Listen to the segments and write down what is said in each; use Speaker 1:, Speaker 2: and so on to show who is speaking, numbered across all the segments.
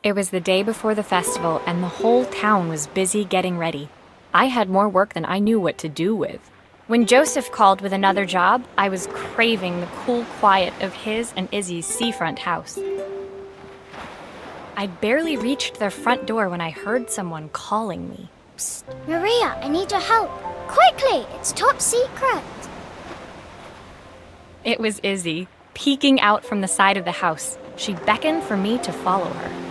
Speaker 1: It was the day before the festival, and the whole town was busy getting ready. I had more work than I knew what to do with. When Joseph called with another job, I was craving the cool quiet of his and Izzy's seafront house. I'd barely reached their front door when I heard someone calling me.
Speaker 2: Psst, Maria, I need your help. Quickly, it's top secret.
Speaker 1: It was Izzy, peeking out from the side of the house. She beckoned for me to follow her.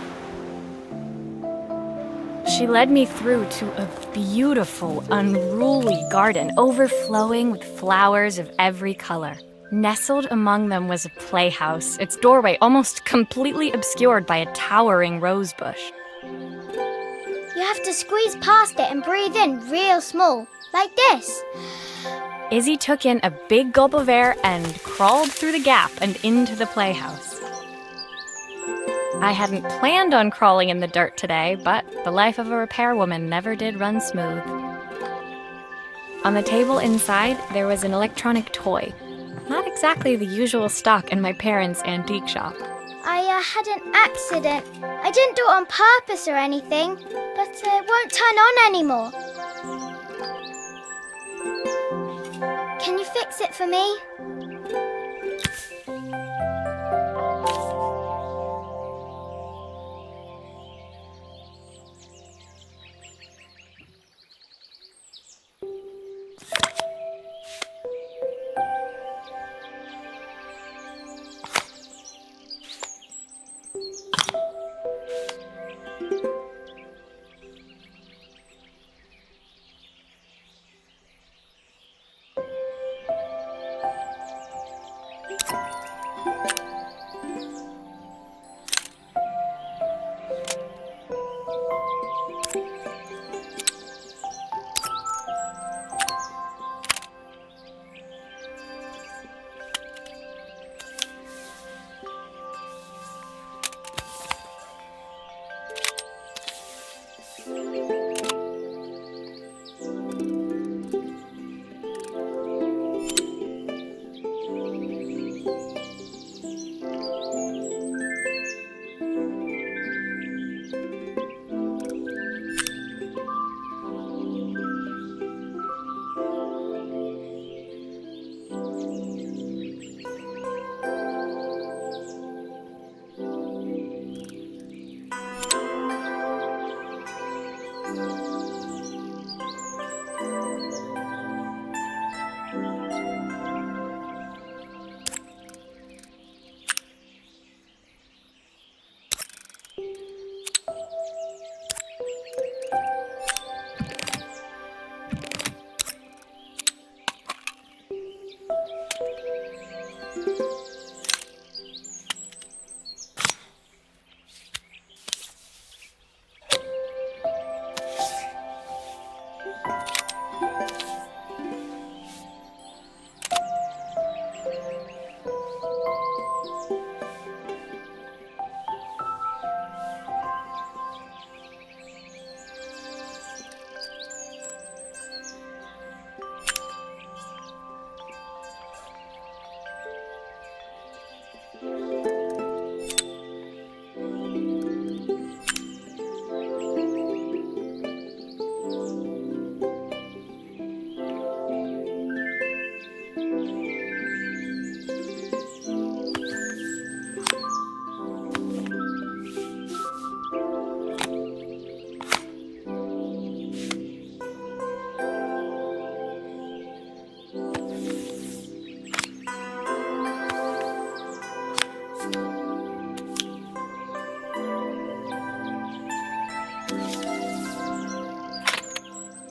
Speaker 1: She led me through to a beautiful, unruly garden overflowing with flowers of every color. Nestled among them was a playhouse, its doorway almost completely obscured by a towering rose bush.
Speaker 2: You have to squeeze past it and breathe in real small, like this.
Speaker 1: Izzy took in a big gulp of air and crawled through the gap and into the playhouse. I hadn't planned on crawling in the dirt today, but the life of a repairwoman never did run smooth. On the table inside, there was an electronic toy. Not exactly the usual stock in my parents' antique shop.
Speaker 2: I had an accident. I didn't do it on purpose or anything, but it won't turn on anymore. Can you fix it for me?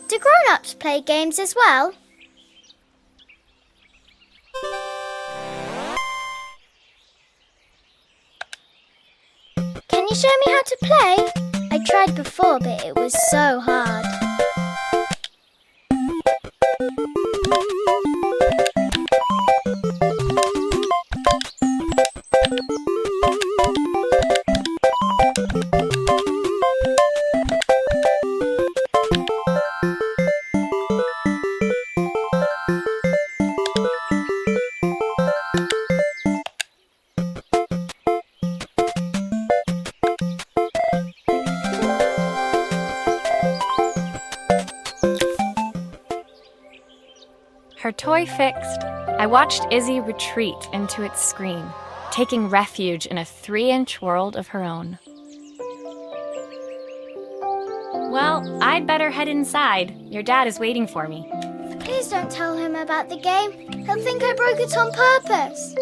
Speaker 2: Do grown-ups play games as well? Can you show me how to play? I tried before, but it was so hard.
Speaker 1: her toy fixed, I watched Izzy retreat into its screen, taking refuge in a 3-inch world of her own. Well, I'd better head inside. Your dad is waiting for me.
Speaker 2: Please don't tell him about the game. He'll think I broke it on purpose.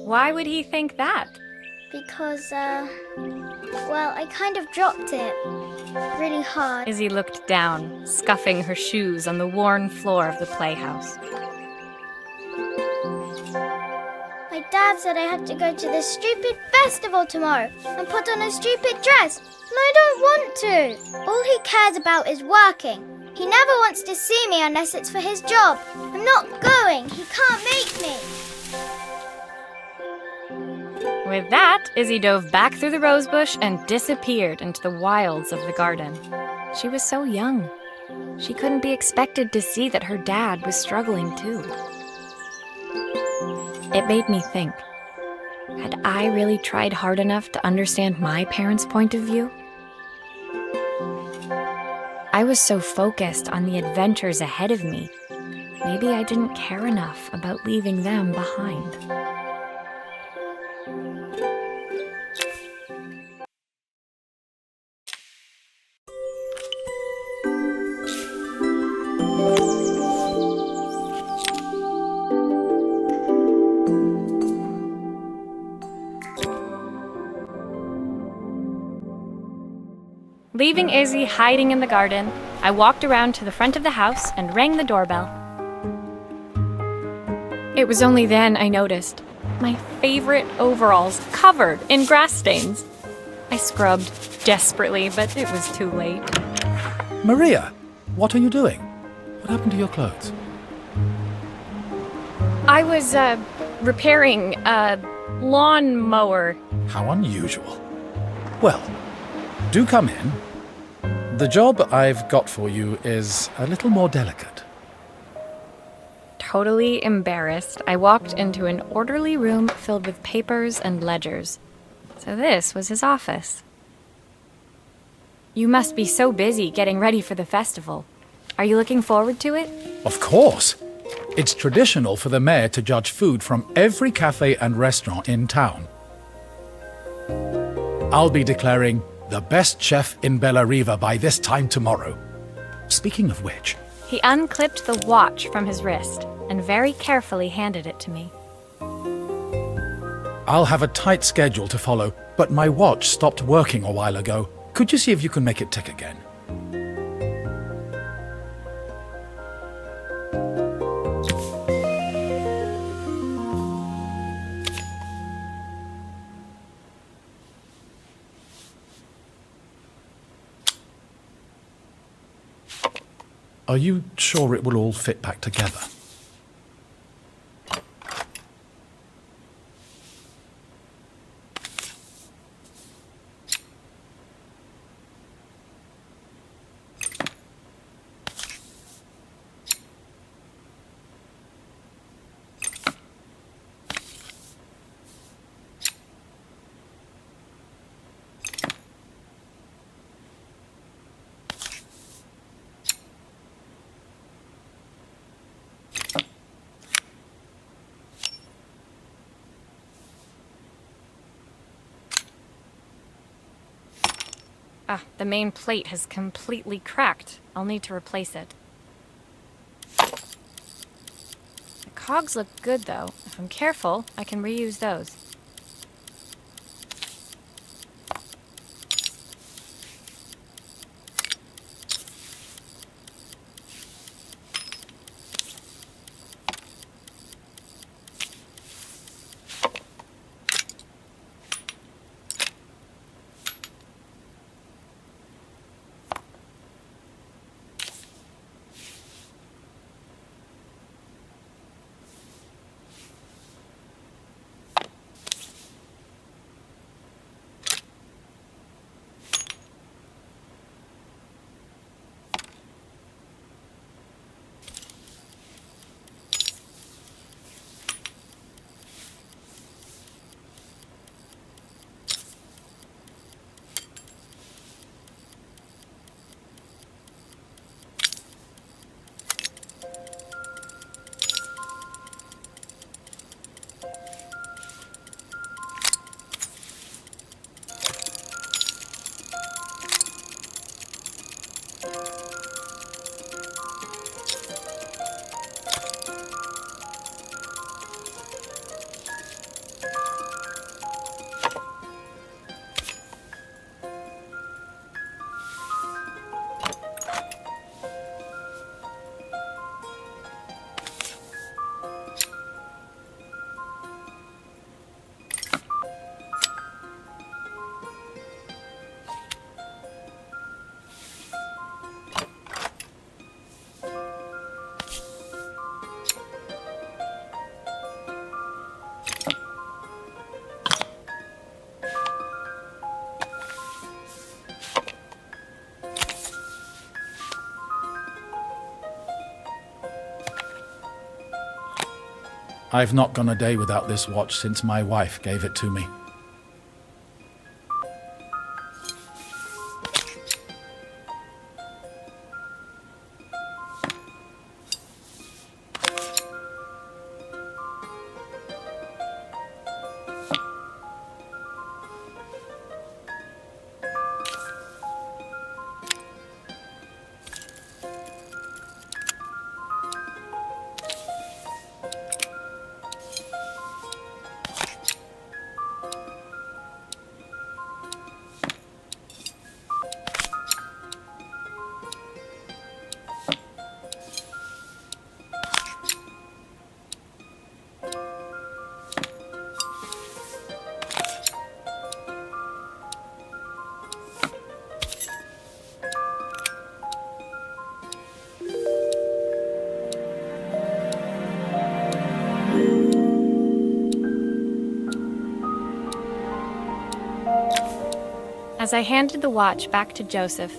Speaker 1: Why would he think that?
Speaker 2: Because, well, I kind of dropped it really hard.
Speaker 1: Izzy looked down, scuffing her shoes on the worn floor of the playhouse.
Speaker 2: My dad said I had to go to this stupid festival tomorrow and put on a stupid dress. And I don't want to. All he cares about is working. He never wants to see me unless it's for his job. I'm not going. He can't make me.
Speaker 1: With that, Izzy dove back through the rosebush and disappeared into the wilds of the garden. She was so young. She couldn't be expected to see that her dad was struggling too. It made me think, had I really tried hard enough to understand my parents' point of view? I was so focused on the adventures ahead of me, maybe I didn't care enough about leaving them behind. Leaving Izzy hiding in the garden, I walked around to the front of the house and rang the doorbell. It was only then I noticed my favorite overalls covered in grass stains. I scrubbed desperately, but it was too late.
Speaker 3: Maria, what are you doing? What happened to your clothes?
Speaker 1: I was, repairing a lawnmower.
Speaker 3: How unusual. Well, do come in. The job I've got for you is a little more delicate.
Speaker 1: Totally embarrassed, I walked into an orderly room filled with papers and ledgers. So this was his office. You must be so busy getting ready for the festival. Are you looking forward to it?
Speaker 3: Of course. It's traditional for the mayor to judge food from every cafe and restaurant in town. I'll be declaring the best chef in Bellariva by this time tomorrow. Speaking of which...
Speaker 1: He unclipped the watch from his wrist and very carefully handed it to me.
Speaker 3: I'll have a tight schedule to follow, but my watch stopped working a while ago. Could you see if you can make it tick again? Are you sure it will all fit back together?
Speaker 1: Ah, the main plate has completely cracked. I'll need to replace it. The cogs look good, though. If I'm careful, I can reuse those.
Speaker 3: I've not gone a day without this watch since my wife gave it to me.
Speaker 1: As I handed the watch back to Joseph,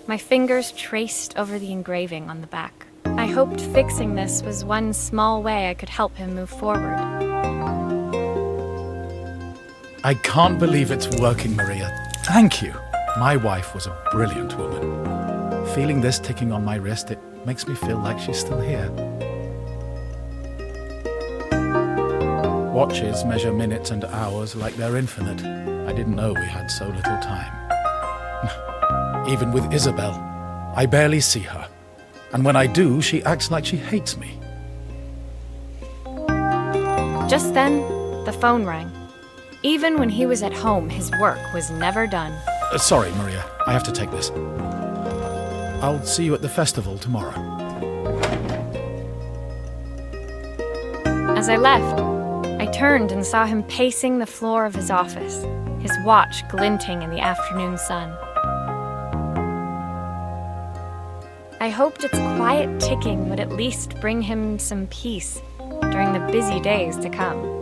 Speaker 1: my fingers traced over the engraving on the back. I hoped fixing this was one small way I could help him move forward.
Speaker 3: I can't believe it's working, Maria. Thank you. My wife was a brilliant woman. Feeling this ticking on my wrist, it makes me feel like she's still here. Watches measure minutes and hours like they're infinite. I didn't know we had so little time. Even with Isabel, I barely see her. And when I do, she acts like she hates me.
Speaker 1: Just then, the phone rang. Even when he was at home, his work was never done.
Speaker 3: Sorry, Maria. I have to take this. I'll see you at the festival tomorrow.
Speaker 1: As I left, I turned and saw him pacing the floor of his office, his watch glinting in the afternoon sun. I hoped its quiet ticking would at least bring him some peace during the busy days to come.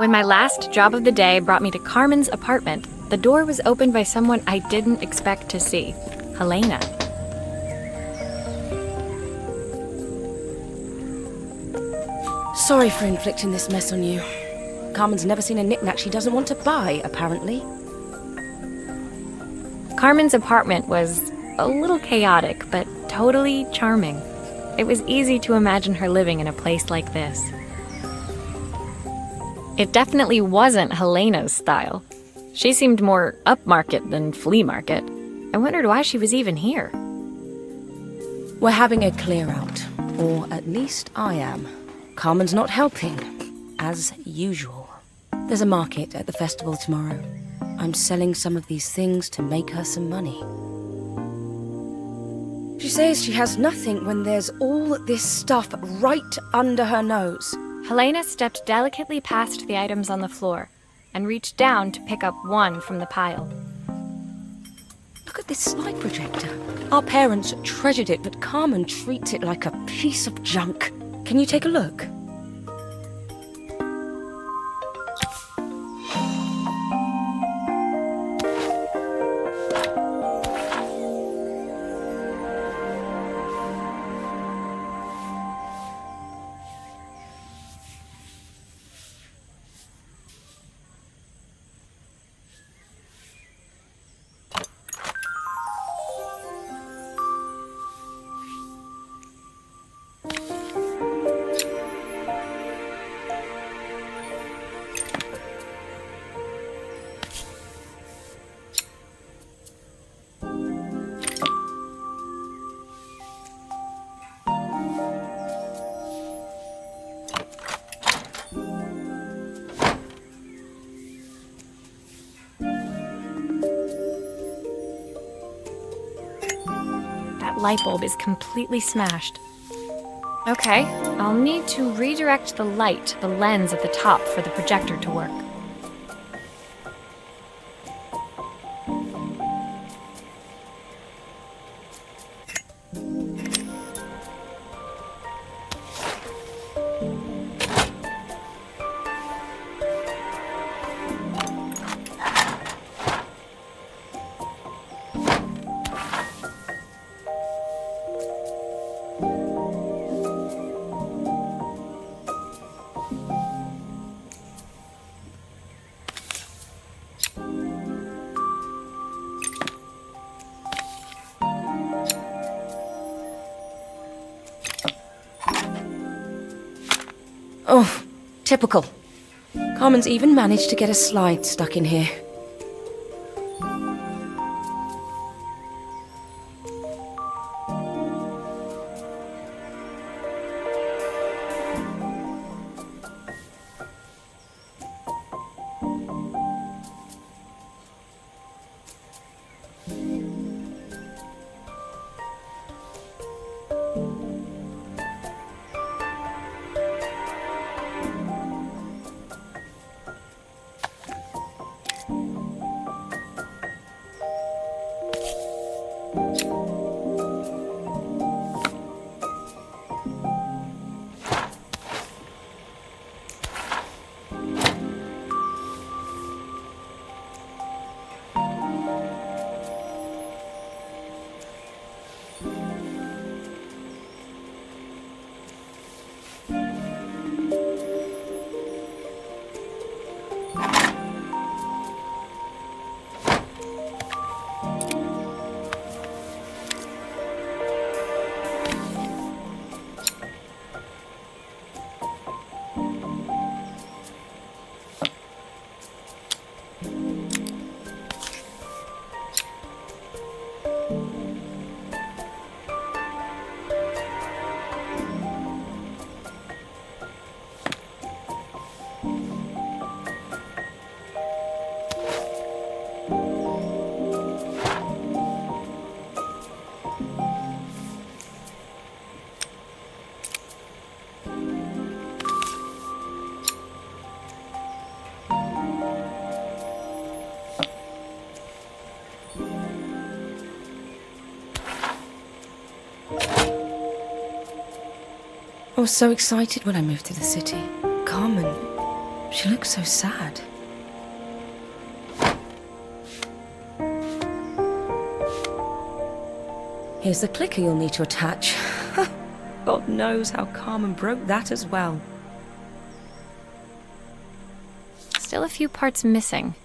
Speaker 1: When my last job of the day brought me to Carmen's apartment, the door was opened by someone I didn't expect to see, Helena.
Speaker 4: Sorry for inflicting this mess on you. Carmen's never seen a knick-knack she doesn't want to buy, apparently.
Speaker 1: Carmen's apartment was a little chaotic, but totally charming. It was easy to imagine her living in a place like this. It definitely wasn't Helena's style. She seemed more upmarket than flea market. I wondered why she was even here.
Speaker 4: We're having a clear-out, or at least I am. Carmen's not helping, as usual. There's a market at the festival tomorrow. I'm selling some of these things to make her some money. She says she has nothing when there's all this stuff right under her nose.
Speaker 1: Helena stepped delicately past the items on the floor and reached down to pick up one from the pile.
Speaker 4: Look at this slide projector. Our parents treasured it, but Carmen treats it like a piece of junk. Can you take a look?
Speaker 1: Light bulb is completely smashed. Okay, I'll need to redirect the light to the lens at the top for the projector to work.
Speaker 4: Oh, typical. Carmen's even managed to get a slide stuck in here. I was so excited when I moved to the city. Carmen, she looks so sad. Here's the clicker you'll need to attach. God knows how Carmen broke that as well.
Speaker 1: Still a few parts missing.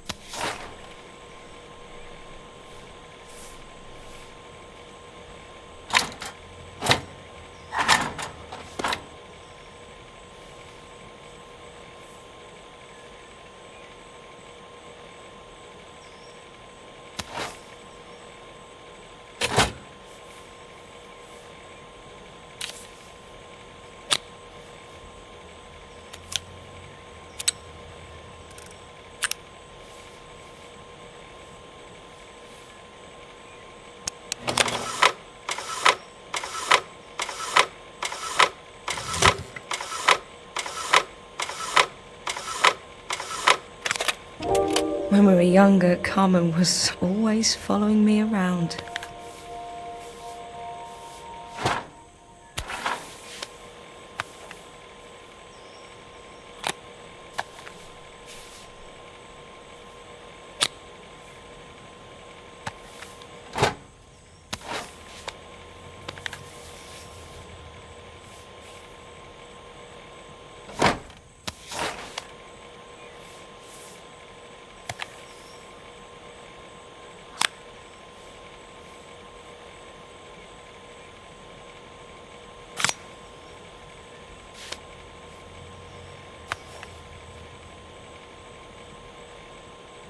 Speaker 4: When we were younger, Carmen was always following me around.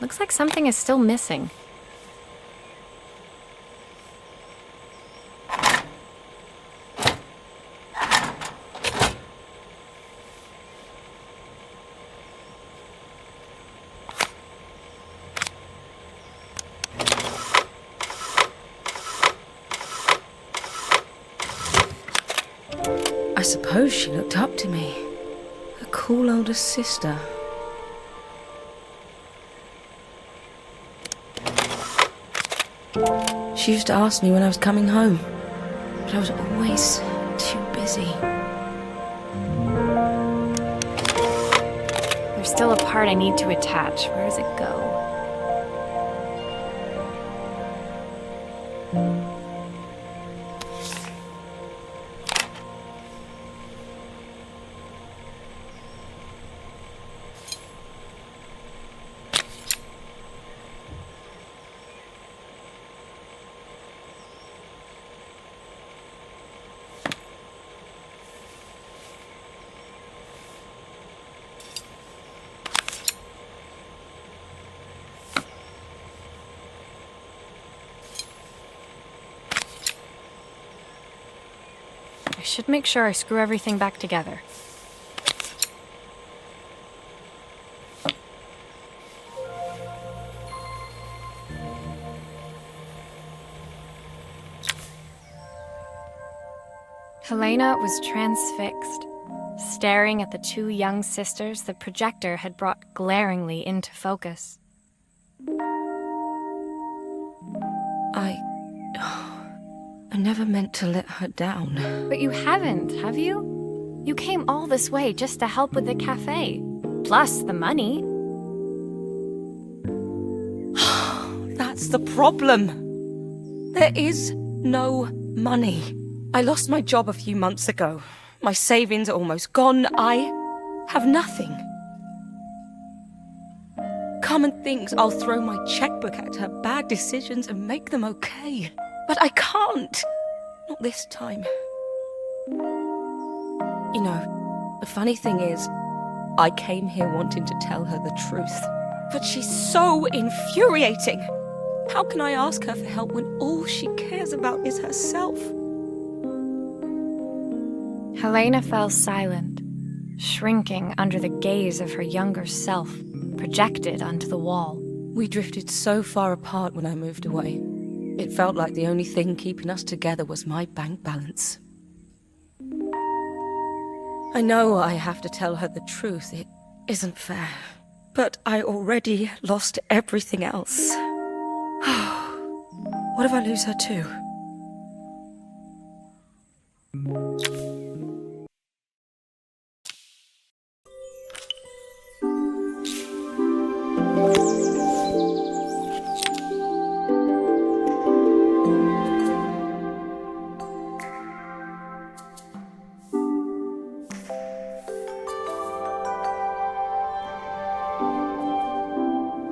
Speaker 1: Looks like something is still missing.
Speaker 4: I suppose she looked up to me. A cool older sister. She used to ask me when I was coming home, but I was always too busy.
Speaker 1: There's still a part I need to attach. Where does it go? should make sure I screw everything back together. Helena was transfixed, staring at the two young sisters the projector had brought glaringly into focus.
Speaker 4: I never meant to let her down.
Speaker 1: But you haven't, have you? You came all this way just to help with the cafe, plus the money.
Speaker 4: That's the problem. There is no money. I lost my job a few months ago. My savings are almost gone. I have nothing. Carmen thinks I'll throw my checkbook at her bad decisions and make them okay. But I can't. Not this time. You know, the funny thing is, I came here wanting to tell her the truth. But she's so infuriating. How can I ask her for help when all she cares about is herself?
Speaker 1: Helena fell silent, shrinking under the gaze of her younger self, projected onto the wall.
Speaker 4: We drifted so far apart when I moved away. It felt like the only thing keeping us together was my bank balance. I know I have to tell her the truth. It isn't fair. But I already lost everything else. What if I lose her too?